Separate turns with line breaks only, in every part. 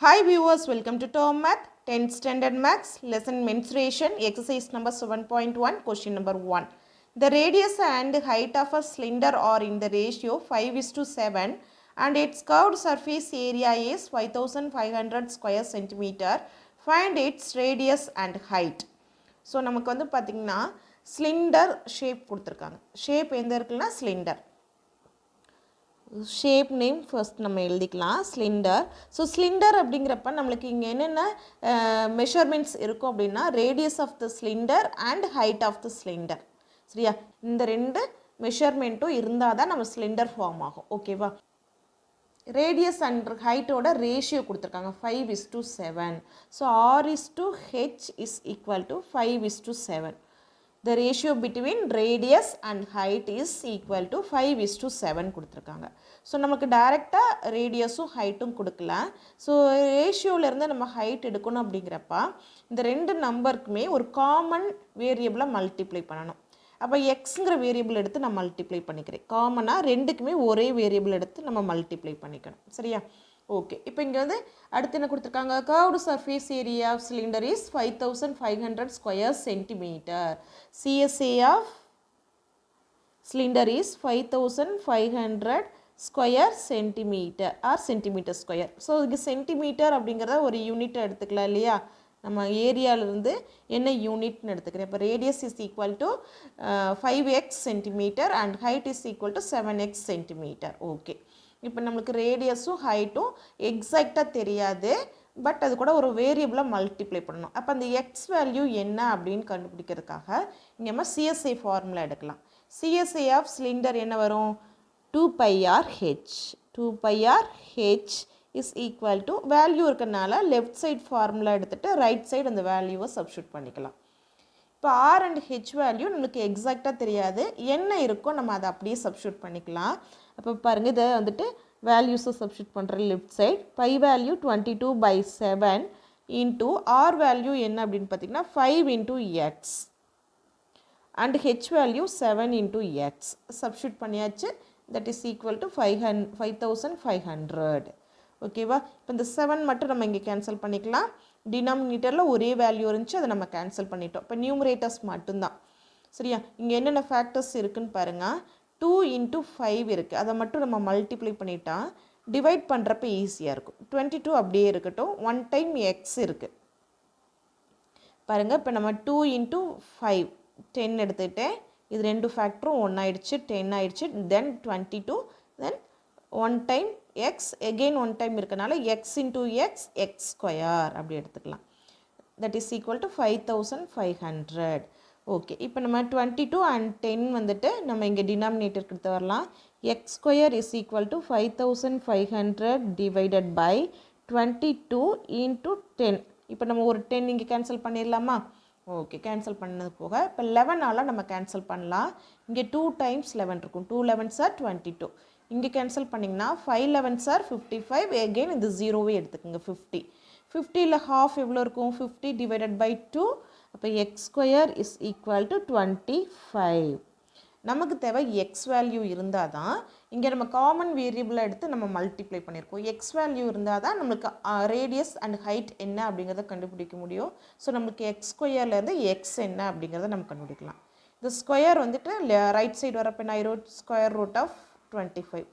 Hi viewers, welcome to Tom Math 10th Standard Maths Lesson Mensuration Exercise number 7.1 Question number 1. The radius and height of a cylinder are in the ratio 5:7 and its curved surface area is 5500 square centimeter. Find its radius and height. So நமக்கு வந்து பார்த்தீங்கன்னா cylinder shape கொடுத்துருக்காங்க. Shape எந்த இருக்குன்னா cylinder. Shape name first நம்ம எழுதிக்கலாம் cylinder. So cylinder அப்படிங்கிறப்ப நம்மளுக்கு இங்கே என்னென்ன மெஷர்மெண்ட்ஸ் இருக்கும் அப்படின்னா radius of the cylinder and height of the cylinder. சரியா, இந்த ரெண்டு மெஷர்மெண்ட்டும் இருந்தால் தான் நம்ம சிலிண்டர் ஃபார்ம் ஆகும். ஓகேவா, ரேடியஸ் அண்ட் ஹைட்டோட ரேஷியோ கொடுத்துருக்காங்க 5:7. So R/H is equal to 5:7. The ratio between radius and height is equal to 5:7 கொடுத்துருக்காங்க. ஸோ நமக்கு டைரெக்டாக ரேடியஸும் ஹைட்டும் கொடுக்கல. ஸோ ரேஷியோவிலேருந்து நம்ம ஹைட் எடுக்கணும் அப்படிங்கிறப்ப இந்த ரெண்டு நம்பருக்குமே ஒரு காமன் வேரியபிளாக மல்டிப்ளை பண்ணணும். அப்போ எக்ஸுங்கிற வேரியபிள் எடுத்து நான் மல்டிப்ளை பண்ணிக்கிறேன். காமனாக ரெண்டுக்குமே ஒரே வேரியபிள் எடுத்து நம்ம மல்டிப்ளை பண்ணிக்கணும். சரியா, ஓகே. இப்போ இங்கே வந்து அடுத்து என்ன கொடுத்துருக்காங்க, curved surface area of cylinder is 5500 square centimetre. CSA of cylinder is 5500 square centimetre or centimetre square. So இங்கே சென்டிமீட்டர் அப்படிங்கிறத ஒரு யூனிட்டை எடுத்துக்கலாம் இல்லையா, நம்ம ஏரியாவிலேருந்து என்ன யூனிட்னு எடுத்துக்கிறேன். இப்போ radius is equal to 5x centimetre and height is equal to 7x centimetre. Okay, இப்போ நம்மளுக்கு ரேடியஸும் ஹைட்டும் எக்ஸாக்டாக தெரியாது, பட் அது கூட ஒரு வேரியபிளாக மல்டிப்ளை பண்ணணும். அப்போ அந்த எக்ஸ் வேல்யூ என்ன அப்படின்னு கண்டுபிடிக்கிறதுக்காக இங்கே நம்ம சிஎஸ்ஐ ஃபார்முலா எடுக்கலாம். சிஎஸ்ஐ ஆஃப் சிலிண்டர் என்ன வரும், 2πr/h. 2πr/h is equal to value இருக்கிறதுனால லெஃப்ட் சைட் ஃபார்முலா எடுத்துகிட்டு ரைட் சைடு அந்த வேல்யூவை சப்ஸ்டியூட் பண்ணிக்கலாம். இப்போ ஆர் அண்ட் ஹெச் வேல்யூ நம்மளுக்கு எக்ஸாக்டாக தெரியாது, என்ன இருக்கோ நம்ம அதை அப்படியே சப்ஸ்டியூட் பண்ணிக்கலாம். அப்போ பாருங்கள், இதை வந்துட்டு வேல்யூஸை சப்ஸ்டியூட் பண்ணுற left side pi value 22/7 into r value என்ன அப்படின்னு பார்த்தீங்கன்னா 5 × x and h value 7 × x substitute பண்ணியாச்சு. That is equal to 5500. ஓகேவா, இப்போ இந்த 7 மட்டும் நம்ம இங்கே கேன்சல் பண்ணிக்கலாம். டினாமினேட்டரில் ஒரே வேல்யூ இருந்துச்சு, அதை நம்ம கேன்சல் பண்ணிட்டோம். இப்போ நியூமரேட்டர்ஸ் மட்டும்தான். சரியா, இங்கே என்னென்ன ஃபேக்டர்ஸ் இருக்குதுன்னு பாருங்கள். 2 × 5 இருக்குது, அதை மட்டும் நம்ம மல்டிப்ளை பண்ணிட்டா டிவைட் பண்ணுறப்ப ஈஸியாக இருக்கும். 22 அப்படியே இருக்கட்டும். 1 டைம் எக்ஸ் இருக்குது பாருங்கள். இப்போ நம்ம 2 × 5 10 எடுத்துக்கிட்டேன். இது ரெண்டு ஃபேக்டரும் 1 ஆயிடுச்சு, 10 ஆயிடுச்சு. தென் 22, தென் 1 டைம் எக்ஸ், எகெயின் 1 டைம் இருக்கனால எக்ஸ் × எக்ஸ் எக்ஸ் ஸ்கொயர் அப்படி எடுத்துக்கலாம். That is equal to 5500. Okay, இப்போ நம்ம 22 அண்ட் 10 வந்துட்டு நம்ம இங்கே டினாமினேட்டருக்கு எடுத்து வரலாம். X square is equal to 5500 divided by 22 × 10. இப்போ நம்ம ஒரு 10 இங்கே கேன்சல் பண்ணிடலாமா? ஓகே, கேன்சல் பண்ணது போக இப்போ 11ஆல் நம்ம கேன்சல் பண்ணலாம். இங்கே 2 டைம்ஸ் 11 இருக்கும். 2 11s are 22. இங்கே கேன்சல் பண்ணிங்கன்னா 5 11s are 55. எகெயின் இந்த ஜீரோவே எடுத்துக்கோங்க 50. 50ல் ஹாஃப் எவ்வளோ இருக்கும், 50 டிவைடட் பை 2. அப்போ X square is equal to 25. நமக்கு தேவை எக்ஸ் வேல்யூ இருந்தால் தான் இங்கே நம்ம காமன் வேரியபிளை எடுத்து நம்ம மல்டிப்ளை பண்ணியிருக்கோம். எக்ஸ் வேல்யூ இருந்தால் தான் நம்மளுக்கு ரேடியஸ் அண்ட் ஹைட் என்ன அப்படிங்கிறத கண்டுபிடிக்க முடியும். ஸோ நம்மளுக்கு எக்ஸ் ஸ்கொயர்லேருந்து எக்ஸ் என்ன அப்படிங்கிறத நம்ம கண்டுபிடிக்கலாம். இந்த ஸ்கொயர் வந்துட்டு ரைட் சைடு வரப்போ நான் ஸ்கொயர் ரூட் ஆஃப் 25.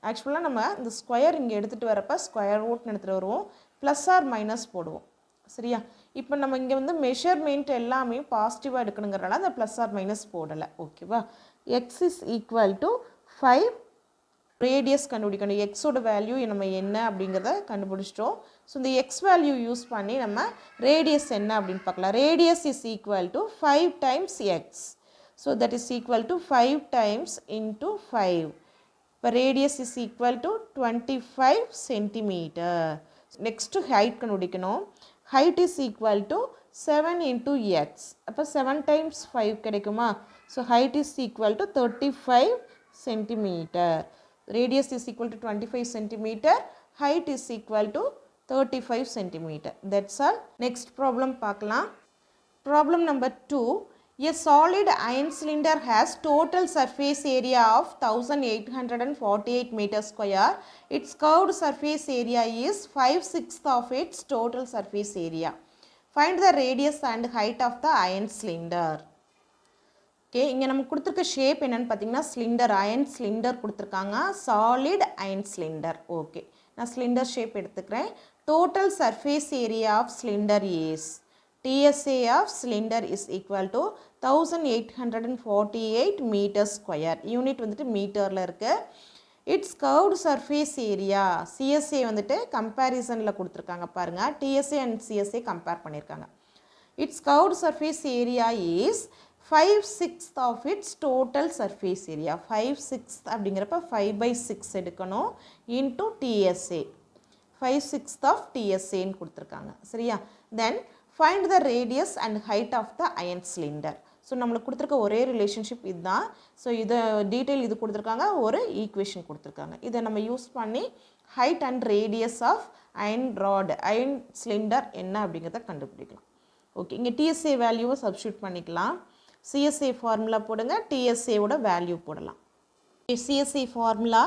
ஆக்சுவலாக நம்ம இந்த ஸ்கொயர் இங்கே எடுத்துகிட்டு வரப்போ ஸ்கொயர் ரூட்னு எடுத்துகிட்டு வருவோம், ப்ளஸ் ஆர் மைனஸ் போடுவோம். சரியா, இப்போ நம்ம இங்கே வந்து மெஷர்மெண்ட் எல்லாமே பாசிட்டிவாக எடுக்கணுங்கிறனால அந்த ப்ளஸ் ஆர் மைனஸ் போடலை. ஓகேவா, X is equal to 5. Radius கண்டுபிடிக்கணும். எக்ஸோட வேல்யூ நம்ம என்ன அப்படிங்கிறத கண்டுபிடிச்சிட்டோம். ஸோ இந்த எக்ஸ் வேல்யூ யூஸ் பண்ணி நம்ம ரேடியஸ் என்ன அப்படின்னு பார்க்கலாம். Radius is equal to 5 times x. So that is equal to 5 times into 5. இப்போ radius is equal to 25 centimetre. Next height கண்டுபிடிக்கணும். Height is equal to 7 × x. அப்போ 7 டைம்ஸ் 5 கிடைக்குமா? So height is equal to 35 centimetre. Radius is equal to 25 centimetre. Height is equal to 35 centimetre. That's all. Next problem பார்க்கலாம். Problem number 2. A solid iron cylinder has total surface area of 1848 meters square. Its curved surface area is 5/6 of its total surface area. Find the radius and height of the iron cylinder. Okay, இங்கே நமக்கு கொடுத்துருக்க shape என்னன்னு பார்த்தீங்கன்னா cylinder iron cylinder கொடுத்துருக்காங்க solid iron cylinder. Okay, நான் cylinder shape எடுத்துக்கிறேன். Total surface area of cylinder is TSA of cylinder is equal to 1848 meters square. Unit வந்துட்டு மீட்டரில் இருக்குது. Its curved surface area CSA வந்துட்டு கம்பேரிசனில் கொடுத்துருக்காங்க பாருங்கள். TSA அண்ட் CSA கம்பேர் பண்ணியிருக்காங்க. Its curved surface area is 5/6 of its total surface area. 5/6 அப்படிங்கிறப்ப 5/6 எடுக்கணும் into TSA. 5/6 of TSAன்னு கொடுத்துருக்காங்க. சரியா? Then find the radius and height of the iron cylinder. So நம்மளுக்கு கொடுத்துருக்க ஒரே ரிலேஷன்ஷிப் இதுதான். ஸோ இதை டீட்டெயில் இது கொடுத்துருக்காங்க, ஒரு ஈக்குவேஷன் கொடுத்துருக்காங்க. இதை நம்ம யூஸ் பண்ணி height and radius of iron rod iron cylinder என்ன அப்படிங்கிறத கண்டுபிடிக்கலாம். ஓகே, இங்கே TSA வேல்யூவை சப்ஸ்டியூட் பண்ணிக்கலாம். CSA ஃபார்முலா போடுங்க, TSAவோட வேல்யூ போடலாம். CSA formula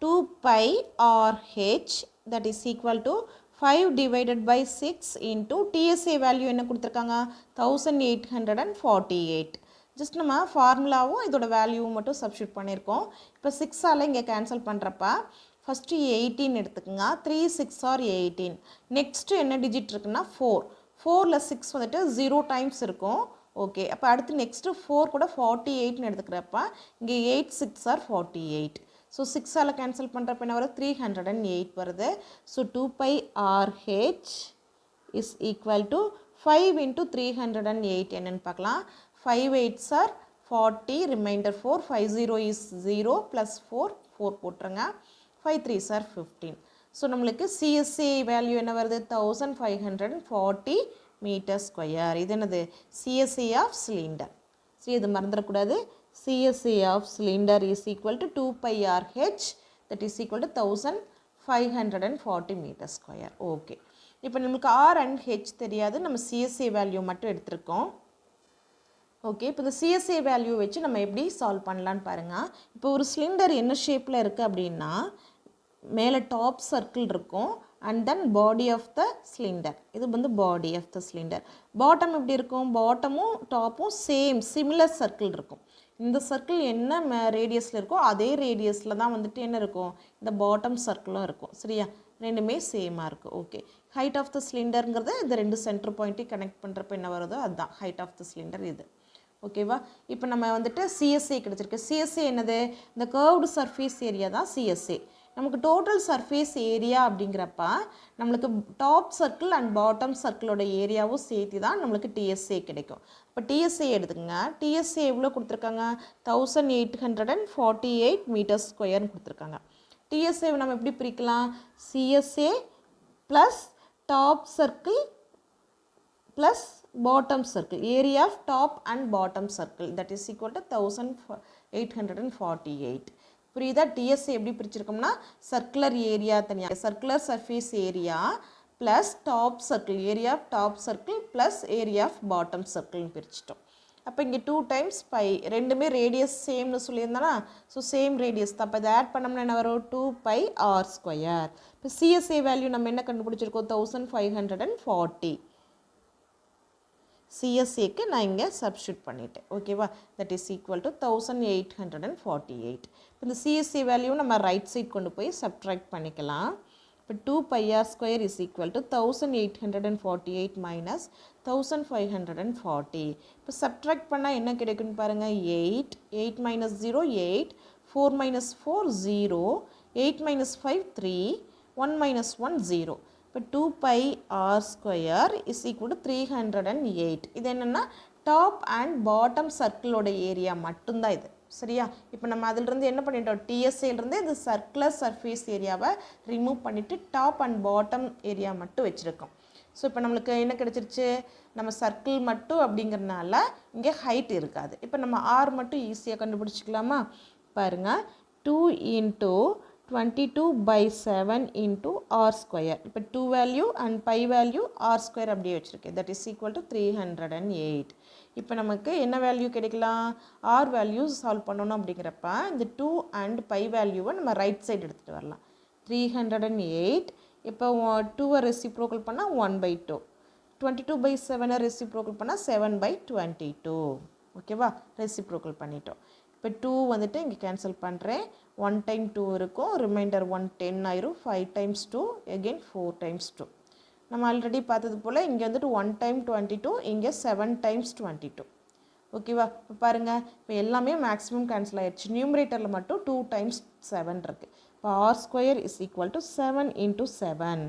2πRH that is equal to 5 divided by 6 into TSA value என்ன கொடுத்துருக்காங்க 1848. ஜஸ்ட் நம்ம ஃபார்முலாவும் இதோட வேல்யூவும் மட்டும் சப்ஸ்டியூட் பண்ணியிருக்கோம். இப்போ 6ஆல் இங்கே கேன்சல் பண்ணுறப்ப ஃபஸ்ட்டு 18 எடுத்துக்கோங்க. 3 6 ஆர் 18. நெக்ஸ்ட்டு என்ன டிஜிட் இருக்குன்னா 4. 4ல் 6 வந்துட்டு 0 டைம்ஸ் இருக்கும். ஓகே, அப்போ அடுத்து நெக்ஸ்ட்டு 4 கூட 48ன்னு எடுத்துக்கிறப்ப இங்கே 8 6 ஆர் 48. ஸோ 6ஆல் கேன்சல் பண்ணுறப்ப என்ன வருது 308 வருது. So 2πRH is equal to 5 into 308 என்னென்னு பார்க்கலாம். 5 8s are 40, reminder 4, 5 0 is 0 plus 4 போட்டுருங்க. 5 3s are 15. ஸோ நம்மளுக்கு CSA வேல்யூ என்ன வருது 1540 மீட்டர் ஸ்கொயர். இது என்னது CSA ஆஃப் சிலிண்டர். சரி, இது மறந்துடக்கூடாது. CSA of cylinder is equal to 2πRH that is equal to 1540 metre square. Okay, இப்போ நம்மளுக்கு R அண்ட் H தெரியாது, நம்ம CSA வேல்யூ மட்டும் எடுத்திருக்கோம். ஓகே, இப்போ இந்த CSA வேல்யூ வச்சு நம்ம எப்படி சால்வ் பண்ணலான்னு பாருங்கள். இப்போ ஒரு சிலிண்டர் என்ன ஷேப்பில் இருக்குது அப்படின்னா மேலே டாப் சர்க்கிள் இருக்கும் and then body of the cylinder. இது வந்து body of the cylinder. Bottom எப்படி இருக்கும், பாட்டமும் டாப்பும் சேம் சிமிலர் சர்க்கிள் இருக்கும். இந்த சர்க்கிள் என்ன ரேடியஸில் இருக்கோ அதே ரேடியஸில் தான் வந்துட்டு என்ன இருக்கும் இந்த பாட்டம் சர்க்கிளும் இருக்கும். சரியா? ரெண்டுமே சேமாக இருக்குது. ஓகே, ஹைட் ஆஃப் த சிலிண்டருங்கிறது இந்த ரெண்டு சென்டர் பாயிண்ட்டையும் கனெக்ட் பண்ணுறப்ப என்ன வருதோ அதுதான் ஹைட் ஆஃப் த சிலிண்டர் இது. ஓகேவா? இப்போ நம்ம வந்துட்டு CSA கிடச்சிருக்கு. CSA என்னது இந்த கர்வ்டு சர்ஃபேஸ் ஏரியா தான் CSA. நமக்கு டோட்டல் சர்ஃபேஸ் ஏரியா அப்படிங்கிறப்ப நம்மளுக்கு டாப் சர்க்கிள் அண்ட் பாட்டம் சர்க்கிளோட ஏரியாவும் சேர்த்து தான் நம்மளுக்கு TSA கிடைக்கும். இப்போ TSA எடுத்துக்கோங்க. TSA எவ்வளோ கொடுத்துருக்காங்க 1848 மீட்டர் ஸ்கொயர்னு கொடுத்துருக்காங்க. TSA நம்ம எப்படி பிரிக்கலாம் CSA plus top circle plus bottom circle, area of top and bottom circle that is equal to 1848. புரியுதா? TSA எப்படி பிரிச்சிருக்கோம்னா சர்க்குலர் ஏரியா தனியாக circular surface area plus top circle area of top circle plus area of bottom சர்க்கிள்னு பிரிச்சிட்டோம். அப்போ இங்கே 2 times π ரெண்டுமே radius சேம்னு சொல்லியிருந்தானா ஸோ சேம் ரேடியஸ் தான். அப்போ இதை ஆட் பண்ணோம்னா என்ன வரும் 2πr². இப்போ CSA வேல்யூ நம்ம என்ன கண்டுபிடிச்சிருக்கோம் 1540. CSAக்கு நான் இங்கே சப்ஸ்டியூட் பண்ணிட்டேன். ஓகேவா? That is equal to 1848. இப்போ இந்த CSA வேல்யூ நம்ம ரைட் சைட் கொண்டு போய் சப்ட்ராக்ட் பண்ணிக்கலாம். இப்போ 2πr² is equal to 1848 minus 1540. இப்போ சப்ட்ராக்ட் பண்ணால் என்ன கிடைக்குன்னு பாருங்கள் 8 8 மைனஸ் 0 8 4 மைனஸ் 4 0 8 மைனஸ் 5 3 1 மைனஸ் 1 0. இப்போ 2πr² இஸ் ஈக்குவல் டு 308. இது என்னென்னா டாப் அண்ட் பாட்டம் சர்க்கிளோட ஏரியா மட்டும்தான் இது. சரியா? இப்போ நம்ம அதிலிருந்து என்ன பண்ணிட்டோம் TSAலேருந்து இந்த சர்க்குலர் சர்ஃபேஸ் ஏரியாவை ரிமூவ் பண்ணிவிட்டு டாப் அண்ட் பாட்டம் ஏரியா மட்டும் வச்சுருக்கோம். ஸோ இப்போ நம்மளுக்கு என்ன கிடச்சிருச்சு நம்ம சர்க்கிள் மட்டும் அப்படிங்கிறதுனால இங்கே ஹைட் இருக்காது. இப்போ நம்ம R மட்டும் ஈஸியாக கண்டுபிடிச்சிக்கலாமா? பாருங்கள் 2 into 22/7 into R². இப்போ 2 வேல்யூ அண்ட் π வேல்யூ R² அப்படியே வச்சுருக்கேன். That is equal to 308. இப்போ நமக்கு என்ன வேல்யூ கிடைக்கலாம், ஆர் வேல்யூ சால்வ் பண்ணணும் அப்படிங்கிறப்ப இந்த 2 அண்ட் பை வேல்யூவை நம்ம ரைட் சைடு எடுத்துகிட்டு வரலாம். 308 இப்போ 2 ரெசிப்ரோக்கல் பண்ணால் 1/2, 22/7 ரெசிப்ரோக்கல் பண்ணால் 7/22. ஓகேவா, ரெசிப்ரோக்கல் பண்ணிட்டோம். இப்போ 2 வந்துட்டு இங்கே கேன்சல் பண்ணுறேன். 1 டைம் 2 இருக்கும், ரிமைண்டர் 1 10 ஆயிரும். 5 டைம்ஸ் 2 again 4 டைம்ஸ் 2. நம்ம ஆல்ரெடி பார்த்தது போல் இங்கே வந்துட்டு 1 டைம் 22, இங்கே 7 டைம்ஸ் 22. ஓகேவா, இப்போ பாருங்கள், இப்போ எல்லாமே மேக்ஸிமம் கேன்சல் ஆகிடுச்சு. நியூமரேட்டரில் மட்டும் 2 டைம்ஸ் 7 இருக்குது. இப்போ R square is equal to 7 × 7.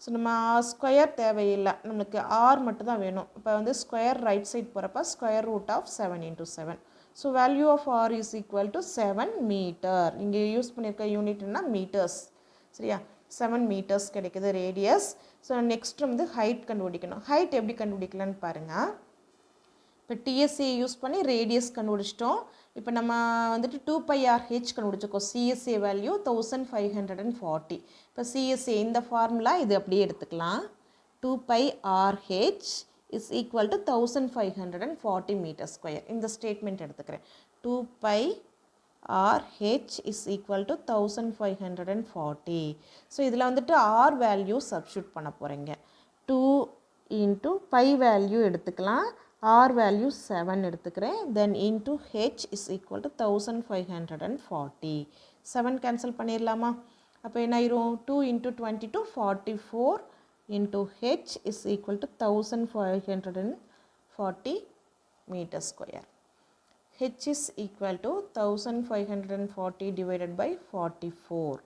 So நம்ம ஆர் ஸ்கொயர் தேவையில்லை, நம்மளுக்கு ஆர் மட்டும் தான் வேணும். இப்போ வந்து ஸ்கொயர் ரைட் சைட் போகிறப்ப square root of 7 × 7. So value of R is equal to 7 metre. இங்கே யூஸ் பண்ணியிருக்க யூனிட்னா மீட்டர்ஸ். சரியா, 7 மீட்டர்ஸ் கிடைக்குது ரேடியஸ். ஸோ நெக்ஸ்ட் வந்து ஹைட் கண்டுபிடிக்கணும். ஹைட் எப்படி கண்டுபிடிக்கலான்னு பாருங்கள். இப்போ டிஎஸ்ஏ யூஸ் பண்ணி ரேடியஸ் கண்டுபிடிச்சிட்டோம். இப்போ நம்ம வந்துட்டு 2πRh கண்டுபிடிச்சிருக்கோம். CSA value 1540. இப்போ சிஎஸ்ஏ இந்த ஃபார்முலா இது அப்படியே எடுத்துக்கலாம். 2πRh is equal to 1540 metre square. இந்த ஸ்டேட்மெண்ட் எடுத்துக்கிறேன். 2πRh is equal to 1540. So இதில் வந்துட்டு ஆர் வேல்யூ சப்ஸ்டியூட் பண்ண போகிறீங்க. 2 × பை வேல்யூ எடுத்துக்கலாம். ஆர் வேல்யூ 7 எடுத்துக்கிறேன். Then into H is equal to 1540. 7 cancel பண்ணிடலாமா? அப்போ என்ன ஆயிரும், 2 × 22 44 into H is equal to 1540 metre square. H is equal to 1540 divided by 44.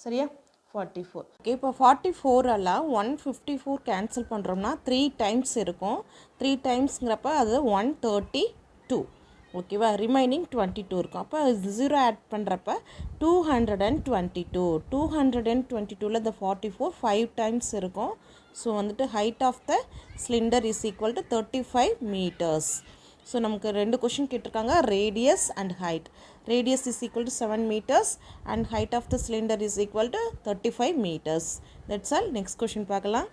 சரியா, 44. ஓகே, இப்போ 44 எல்லாம் 154 கேன்சல் பண்ணுறோம்னா 3 டைம்ஸ் இருக்கும். 3 டைம்ஸ்ங்கிறப்ப அது 132. ஓகேவா, ரிமைனிங் 22 இருக்கும். அப்போ 0 ஆட் பண்ணுறப்ப 222. 222ல் இந்த 44 5 டைம்ஸ் இருக்கும். ஸோ வந்துட்டு height of the cylinder is equal to 35 meters. So நமக்கு 2 கொஷின் கேட்டிருக்காங்க, radius and height. Radius is equal to 7 meters and height of the cylinder is equal to 35 meters. That's all. Next question பார்க்கலாம்.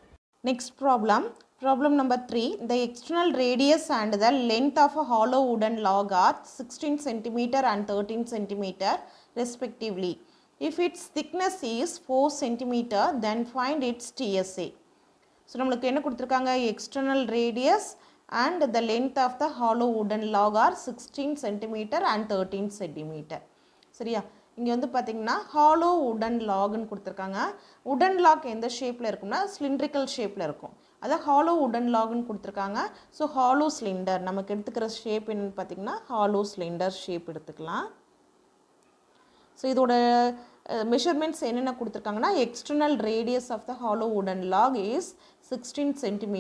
Next problem. Problem number 3. The external radius and the length of a hollow wooden log are 16 cm and 13 cm respectively. If its thickness is 4 cm, then find its TSA. So நம்மளுக்கு என்ன கொடுத்துருக்காங்க, external radius and the length of the hollow wooden log are 16 cm and 13 cm. சரியா, இங்கே வந்து பார்த்திங்கன்னா hollow wooden logன்னு கொடுத்துருக்காங்க. wooden log எந்த ஷேப்பில் இருக்கும்னா cylindrical ஷேப்பில் இருக்கும். அதான் hollow wooden logன்னு கொடுத்துருக்காங்க. ஸோ hollow cylinder நமக்கு எடுத்துக்கிற ஷேப் என்னன்னு பார்த்திங்கன்னா hollow cylinder ஷேப் எடுத்துக்கலாம். ஸோ இதோட மெஷர்மெண்ட்ஸ் என்னென்ன கொடுத்துருக்காங்கன்னா, external radius of the hollow wooden log is 16 cm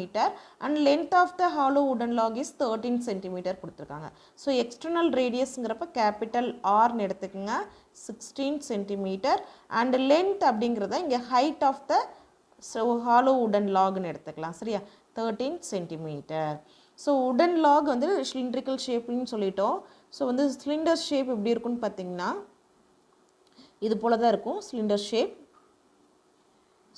and length of the hollow wooden log is 13 cm கொடுத்துருக்காங்க. ஸோ எக்ஸ்டர்னல் ரேடியஸ்ங்கிறப்ப கேபிட்டல் ஆர்னு எடுத்துக்கோங்க, 16 cm. அண்ட் லென்த் அப்படிங்கிறத இங்கே ஹைட் ஆஃப் த ஹாலோ வுடன் லாக்னு எடுத்துக்கலாம். சரியா, 13 cm. ஸோ வுடன் லாக் வந்து சிலிண்ட்ரிக்கல் ஷேப்னு சொல்லிட்டோம். ஸோ வந்து சிலிண்டர் ஷேப் எப்படி இருக்குன்னு பார்த்தீங்கன்னா இது போல தான் இருக்கும் சிலிண்டர் ஷேப்.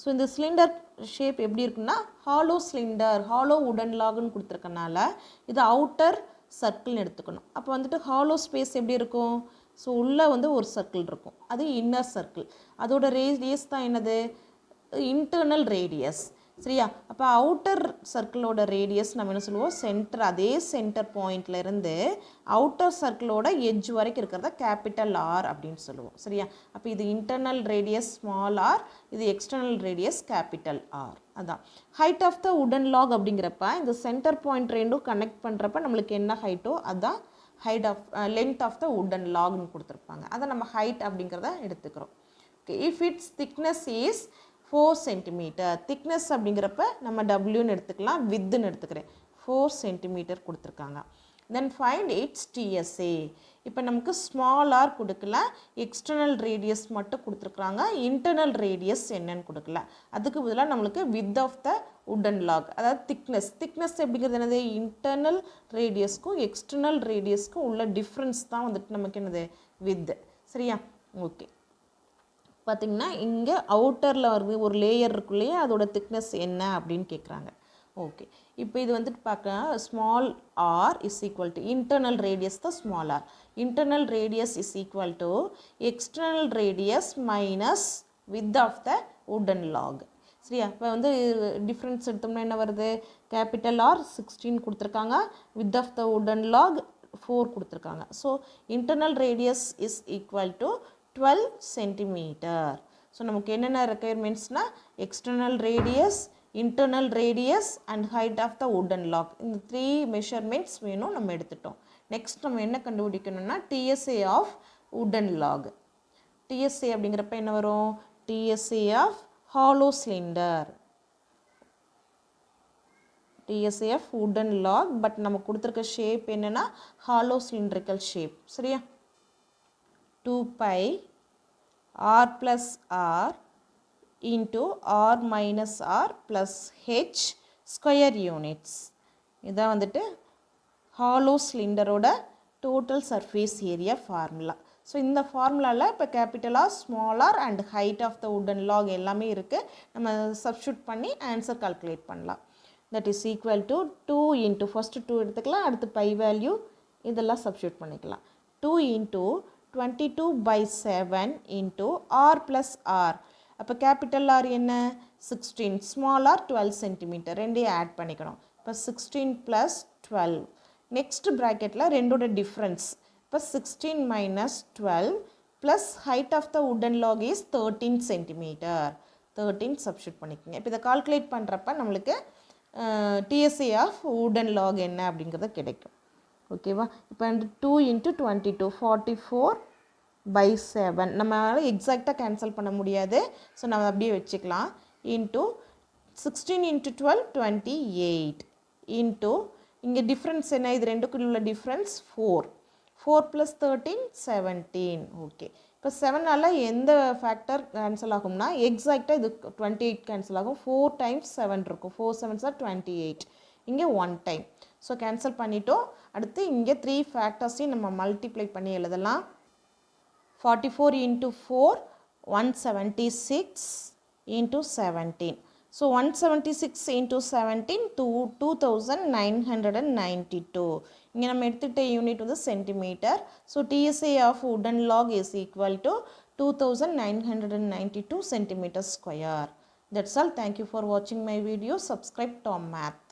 ஸோ இந்த சிலிண்டர் ஷேப் எப்படி இருக்குன்னா ஹாலோ சிலிண்டர், ஹாலோ வுடன் லாக்னு கொடுத்துருக்கனால இது அவுட்டர் சர்க்கிள்னு எடுத்துக்கணும். அப்போ வந்துட்டு ஹாலோ ஸ்பேஸ் எப்படி இருக்கும், ஸோ உள்ளே வந்து ஒரு சர்க்கிள் இருக்கும், அது இன்னர் சர்க்கிள். அதோட ரேடியஸ் தான் என்னது, இன்டர்னல் ரேடியஸ். சரியா, அப்போ அவுட்டர் சர்க்கிளோட ரேடியஸ் நம்ம என்ன சொல்லுவோம், சென்டர். அதே சென்டர் பாயிண்ட்லேருந்து அவுட்டர் சர்க்கிளோட எட்ஜ் வரைக்கும் இருக்கிறத கேபிட்டல் ஆர் அப்படின்னு சொல்லுவோம். சரியா, அப்போ இது இன்டர்னல் ரேடியஸ் ஸ்மால் ஆர், இது எக்ஸ்டர்னல் ரேடியஸ் கேபிட்டல் ஆர். அதான் height of the wooden lock அப்படிங்கிறப்ப இந்த சென்டர் பாயிண்ட் ரெண்டும் கனெக்ட் பண்ணுறப்ப நம்மளுக்கு என்ன ஹைட்டோ அதுதான் height of length of the wooden லாக்னு கொடுத்துருப்பாங்க. அதை நம்ம ஹைட் அப்படிங்கிறத எடுத்துக்கிறோம். Okay, if it's thickness is 4 cm. Thickness அப்படிங்கிறப்ப நம்ம டபிள்யூன்னு எடுத்துக்கலாம், வித்துன்னு எடுத்துக்கிறேன். 4 cm கொடுத்துருக்காங்க. Then find its TSA. இப்போ நமக்கு ஸ்மால் ஆர் கொடுக்கல, எக்ஸ்டர்னல் ரேடியஸ் மட்டும் கொடுத்துருக்குறாங்க, இன்டர்னல் ரேடியஸ் என்னன்னு கொடுக்கல. அதுக்கு பதிலாக நம்மளுக்கு with of the wooden lock, அதாவது திக்னஸ் எப்படிங்கிறது என்னது, இன்டர்னல் ரேடியஸ்க்கும் எக்ஸ்டர்னல் ரேடியஸ்க்கும் உள்ள டிஃப்ரென்ஸ் தான் வந்துட்டு நமக்கு என்னது வித். சரியா, ஓகே. பார்த்திங்கன்னா இங்கே அவுட்டரில் வருது ஒரு லேயர் இருக்குள்ளேயே அதோட திக்னஸ் என்ன அப்படின்னு கேட்குறாங்க. ஓகே இப்போ இது வந்துட்டு பார்க்க small r is equal to internal radius தான் small r internal radius is equal to external radius minus width of the wooden log சரியா இப்போ வந்து டிஃப்ரென்ஸ் எடுத்தோம்னா என்ன வருது கேபிட்டல் ஆர் 16 கொடுத்துருக்காங்க with of the wooden log 4 கொடுத்துருக்காங்க so internal radius is equal to 12 centimetre so நமக்கு என்னென்ன ரெக்குயர்மெண்ட்ஸ்னால் external radius internal radius and height of the wooden log இந்த 3 measurements வேணும் நம்ம எடுத்துட்டோம் நெக்ஸ்ட் நம்ம என்ன கண்டுபிடிக்கணும்னா TSA of wooden log TSA அப்படிங்கிறப்ப என்ன வரும் TSA of hollow cylinder TSA of wooden log but நம்ம கொடுத்துருக்க ஷேப் என்னன்னா hollow cylindrical shape சரியா 2 pi r plus r into r minus r plus h square units இதான் வந்துட்டு hollow cylinderோட total surface area formula so இந்த ஃபார்முலாவில் இப்போ capital R small R and height of the wooden log எல்லாமே இருக்குது நம்ம சப்ஸ்டியூட் பண்ணி ஆன்சர் கால்குலேட் பண்ணலாம் that is equal to 2 into first 2 எடுத்துக்கலாம் அடுத்து பை வேல்யூ இதெல்லாம் சப்ஸ்டியூட் பண்ணிக்கலாம் 2 into 22/7 into R plus R அப்போ கேபிட்டல் ஆர் என்ன 16 ஸ்மால் ஆர் 12 சென்டிமீட்டர் ரெண்டையும் ஆட் பண்ணிக்கணும் இப்போ 16 + 12 நெக்ஸ்ட் ப்ராக்கெட்டில் ரெண்டோட டிஃப்ரென்ஸ் இப்போ 16 - 12 plus height of the wooden log is 13 centimetre 13 substitute பண்ணிக்கோங்க இப்போ இதை கால்குலேட் பண்ணுறப்ப நம்மளுக்கு TSA ஆஃப் வுடன் லாக் என்ன அப்படிங்கிறது கிடைக்கும் ஓகேவா இப்போ 2 × 22 44/7 நம்மளால் எக்ஸாக்டாக கேன்சல் பண்ண முடியாது ஸோ நம்ம அப்படியே வச்சுக்கலாம் இன்ட்டு 16 × 12 28 இன்ட்டு இங்கே டிஃப்ரென்ஸ் என்ன இது ரெண்டுக்குள்ள உள்ள டிஃப்ரென்ஸ் 4 + 13 17 ஓகே இப்போ 7ஆல் எந்த ஃபேக்டர் கேன்சல் ஆகும்னா எக்ஸாக்டாக இது 28 கேன்சல் ஆகும் 4 டைம்ஸ் 7 இருக்கும் 4 7s are 28 இங்கே 1 டைம் ஸோ கேன்சல் பண்ணிட்டோம் அடுத்து இங்கே 3 ஃபேக்டர்ஸையும் நம்ம மல்டிப்ளை பண்ணி எழுதலாம் 44 × 4 176 × 17 so 176 × 17 2992 இங்கே நம்ம எடுத்துகிட்ட யூனிட் வந்து centimeter so TSA of wooden log is equal to 2992 centimeters square. That's all. Thank you for watching my video. Subscribe Tom Math.